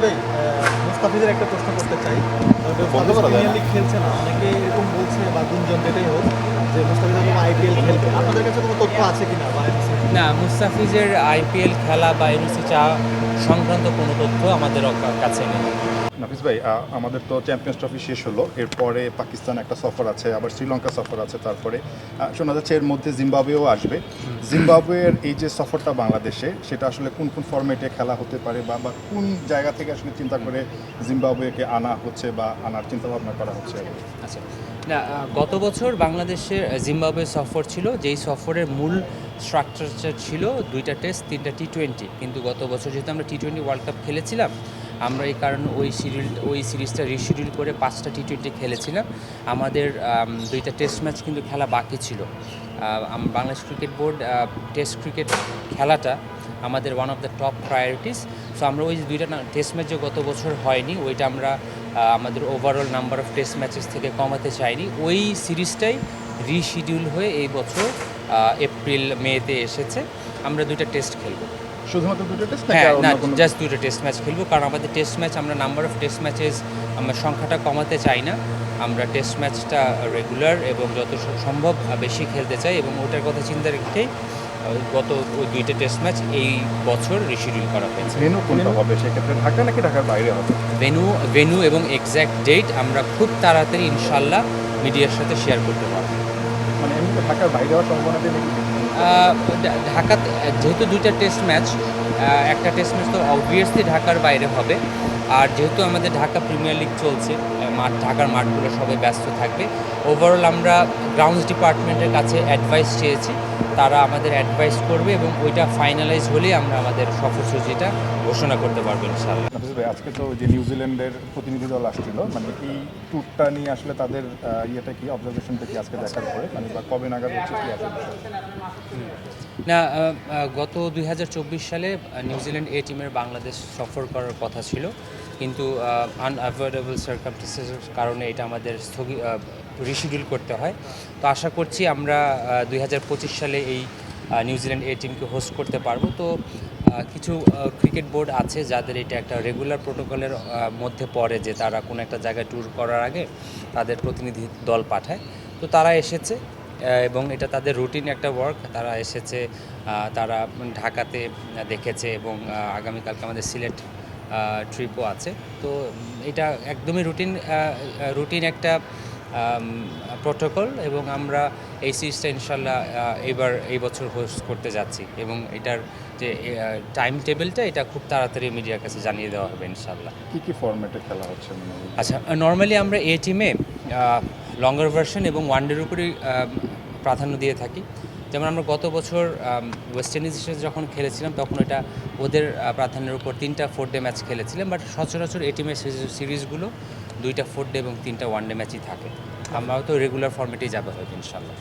ভাই মুস্তাফিজের একটা প্রশ্ন করতে চাই। বলতে পারা যায় প্রিমিয়ার না। লিগ খেলছে না, অনেকে এরকম বলছে বা গুঞ্জন যেটাই হোক যে মুস্তাফিজ হয়তো আইপিএল খেলবে। আপনাদের কাছে কোনো তথ্য আছে কিনা বা না, মুস্তাফিজের আইপিএল খেলা বা এনওসি চাওয়া সংক্রান্ত কোনো তথ্য আমাদের কাছে নেই। নাফিস ভাই, আমাদের তো চ্যাম্পিয়ন্স ট্রফি শেষ হলো, এরপরে পাকিস্তান একটা সফর আছে, আবার শ্রীলঙ্কা সফর আছে, তারপরে শোনা যাচ্ছে এর মধ্যে জিম্বাবুয়েও আসবে। জিম্বাবুয়ের এই যে সফরটা বাংলাদেশে, সেটা আসলে কোন কোন ফরম্যাটে খেলা হতে পারে বা বা কোন জায়গা থেকে আসলে চিন্তা করে জিম্বাবুয়েকে আনা হচ্ছে বা আনার চিন্তা ভাবনা করা হচ্ছে? আচ্ছা, না, গত বছর বাংলাদেশের জিম্বাবুয়ে সফর ছিল, যেই সফরের মূল স্ট্রাকচার ছিল 2টা টেস্ট 3টা টি20। কিন্তু গত বছর যেহেতু আমরা টি20 ওয়ার্ল্ড কাপ খেলেছিলাম, আমরা এই কারণে ওই সিরিজটা রিশিডিউল করে 5টা টি20 খেলেছিলাম। আমাদের 2টা টেস্ট ম্যাচ কিন্তু খেলা বাকি ছিল। Bangladesh cricket board test cricket খেলাটা আমাদের one of the top priorities. So আমরা ওই 2টা টেস্ট ম্যাচ যে গত বছর হয়নি, ওইটা আমরা আমাদের overall number of test matches থেকে কমাতে চাইনি। ওই সিরিজটাই রিশিডিউল হয়ে এই বছর এপ্রিল মেতে এসেছে। আমরা 2টা টেস্ট খেলবো। শুধুমাত্র দুটো টেস্ট? হ্যাঁ, না, জাস্ট 2টা টেস্ট ম্যাচ খেলবো, কারণ আমাদের টেস্ট ম্যাচ আমরা নাম্বার অফ টেস্ট ম্যাচেস আমরা সংখ্যাটা কমাতে চাই না। আমরা টেস্ট ম্যাচটা রেগুলার এবং যত সম্ভব বেশি খেলতে চাই, এবং ওটার কথা চিন্তা রেখেই গত ওই 2টা টেস্ট ম্যাচ এই বছর রিশিডিউল করা হয়েছে। ভেন্যু কোনটা হবে সেক্ষেত্রে, ঢাকা নাকি ঢাকার বাইরে হবে? ভেন্যু এবং এক্স্যাক্ট ডেট আমরা খুব তাড়াতাড়ি ইনশাল্লাহ মিডিয়ার সাথে শেয়ার করতে পারবো। মানে এমনিতে ঢাকার বাইরে হওয়ার সম্ভাবনাটা নাকি? ঢাকাতে যেহেতু 2টা টেস্ট ম্যাচ, একটা টেস্ট ম্যাচ তো অবভিয়াসলি ঢাকার বাইরে হবে। আর যেহেতু আমাদের ঢাকা প্রিমিয়ার লিগ চলছে, ঢাকার মাঠগুলো সবাই ব্যস্ত থাকবে। ওভারঅল আমরা গ্রাউন্ডস ডিপার্টমেন্টের কাছে অ্যাডভাইস চেয়েছি, তারা আমাদের অ্যাডভাইস করবে এবং ওইটা ফাইনালাইজ হলেই আমরা আমাদের সফরসূচিটা ঘোষণা করতে পারবো ইনশাআল্লাহ। নাফিস ভাই, আজকে তো যে নিউজিল্যান্ডের প্রতিনিধি দল আসছিল, মানে এই ট্যুরটা নিয়ে আসলে তাদের ইয়েটা কি, অবজারভেশনটা কি আজকে দেখার পরে, মানে বা কবে নাগাদ হচ্ছে কি আছে? না, গত 2024 সালে নিউজিল্যান্ড এ টিমের বাংলাদেশ সফর করার কথা ছিল, কিন্তু আনঅ্যাভয়েডেবল সার্কামস্টেন্সের কারণে এটা আমাদের রিশিডিউল করতে হয়। তো আশা করছি আমরা 2025 সালে এই নিউজিল্যান্ড এ টিমকে হোস্ট করতে পারবো। তো কিছু ক্রিকেট বোর্ড আছে যাদের এটা একটা রেগুলার প্রোটোকলের মধ্যে পড়ে যে তারা কোনো একটা জায়গায় ট্যুর করার আগে তাদের প্রতিনিধি দল পাঠায়। তো তারা এসেছে এবং এটা তাদের রুটিন একটা ওয়ার্ক। তারা এসেছে, তারা ঢাকাতে দেখেছে এবং আগামীকালকে আমাদের সিলেট ট্রিপও আছে। তো এটা একদমই রুটিন একটা প্রোটোকল, এবং আমরা এই সিরিজটা ইনশাল্লাহ এই বছর হোস্ট করতে যাচ্ছি, এবং এটার যে টাইম টেবিলটা এটা খুব তাড়াতাড়ি মিডিয়ার কাছে জানিয়ে দেওয়া হবে ইনশাল্লাহ। কী কী ফরম্যাটে খেলা হচ্ছে? আচ্ছা, নর্মালি আমরা এ টিমে লঙ্গার ভার্সন এবং ওয়ানডের উপরই প্রাধান্য দিয়ে থাকি। যেমন আমরা গত বছর ওয়েস্ট ইন্ডিজের সাথে যখন খেলেছিলাম, তখন এটা ওদের প্রাধান্যের উপর 3টা 4 ডে ম্যাচ খেলেছিলাম। বাট সচরাচর এ টিমের সিরিজগুলো 2টা 4 ডে এবং 3টা ওয়ানডে ম্যাচই থাকে। আমরাও তো রেগুলার ফর্মেটেই যাবে হয়তো ইনশাল্লাহ।